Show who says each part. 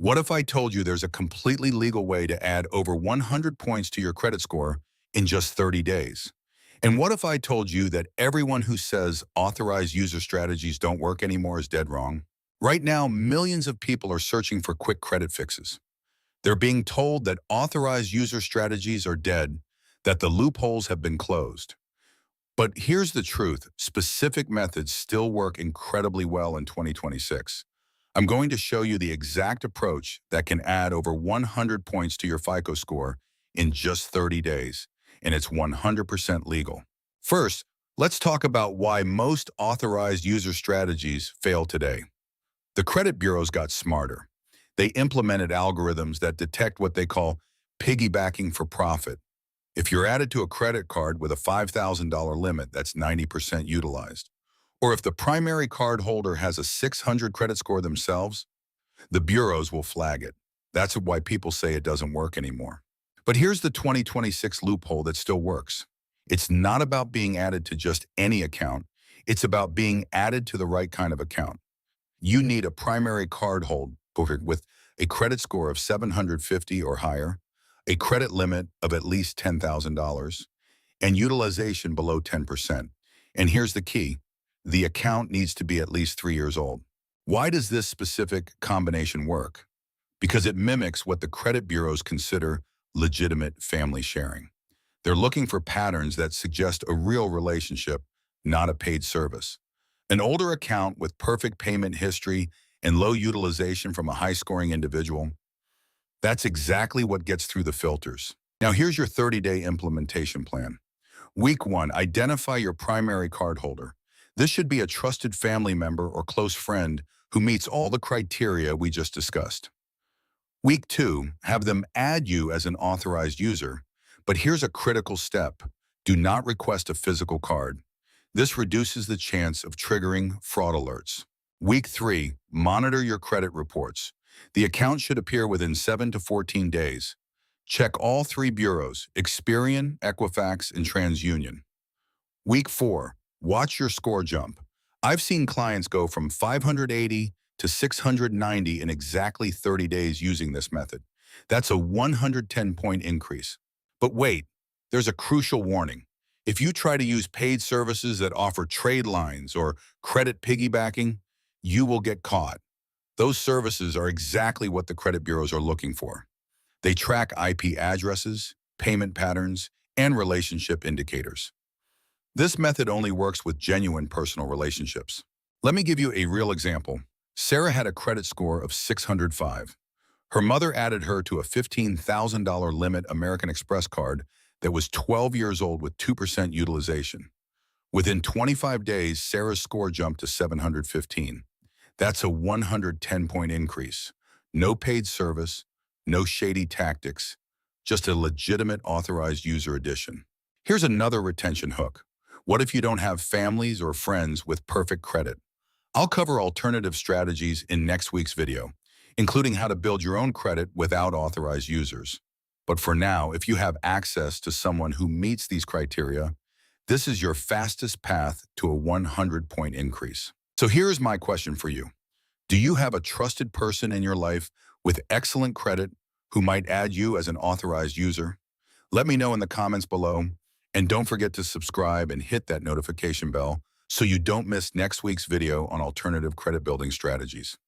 Speaker 1: What if I told you there's a completely legal way to add over 100 points to your credit score in just 30 days? And what if I told you that everyone who says authorized user strategies don't work anymore is dead wrong? Right now, millions of people are searching for quick credit fixes. They're being told that authorized user strategies are dead, that the loopholes have been closed. But here's the truth, specific methods still work incredibly well in 2026. I'm going to show you the exact approach that can add over 100 points to your FICO score in just 30 days, and it's 100% legal. First, let's talk about why most authorized user strategies fail today. The credit bureaus got smarter. They implemented algorithms that detect what they call piggybacking for profit. If you're added to a credit card with a $5,000 limit, that's 90% utilized. Or if the primary card holder has a 600 credit score themselves, the bureaus will flag it. That's why people say it doesn't work anymore. But here's the 2026 loophole that still works. It's not about being added to just any account. It's about being added to the right kind of account. You need a primary card holder with a credit score of 750 or higher, a credit limit of at least $10,000, and utilization below 10%. And here's the key. The account needs to be at least 3 years old. Why does this specific combination work? Because it mimics what the credit bureaus consider legitimate family sharing. They're looking for patterns that suggest a real relationship, not a paid service. An older account with perfect payment history and low utilization from a high-scoring individual, that's exactly what gets through the filters. Now here's your 30-day implementation plan. Week 1, identify your primary card holder. This should be a trusted family member or close friend who meets all the criteria we just discussed. Week 2, have them add you as an authorized user. But here's a critical step. Do not request a physical card. This reduces the chance of triggering fraud alerts. Week 3, monitor your credit reports. The account should appear within 7 to 14 days. Check all 3 bureaus, Experian, Equifax, and TransUnion. Week 4, watch your score jump. I've seen clients go from 580 to 690 in exactly 30 days using this method. That's a 110-point increase. But wait, there's a crucial warning. If you try to use paid services that offer trade lines or credit piggybacking, you will get caught. Those services are exactly what the credit bureaus are looking for. They track IP addresses, payment patterns, and relationship indicators. This method only works with genuine personal relationships. Let me give you a real example. Sarah had a credit score of 605. Her mother added her to a $15,000 limit American Express card that was 12 years old with 2% utilization. Within 25 days, Sarah's score jumped to 715. That's a 110-point increase. No paid service, no shady tactics, just a legitimate authorized user addition. Here's another retention hook. What if you don't have families or friends with perfect credit? I'll cover alternative strategies in next week's video, including how to build your own credit without authorized users. But for now, if you have access to someone who meets these criteria, this is your fastest path to a 100-point increase. So here's my question for you. Do you have a trusted person in your life with excellent credit who might add you as an authorized user? Let me know in the comments below, and don't forget to subscribe and hit that notification bell so you don't miss next week's video on alternative credit building strategies.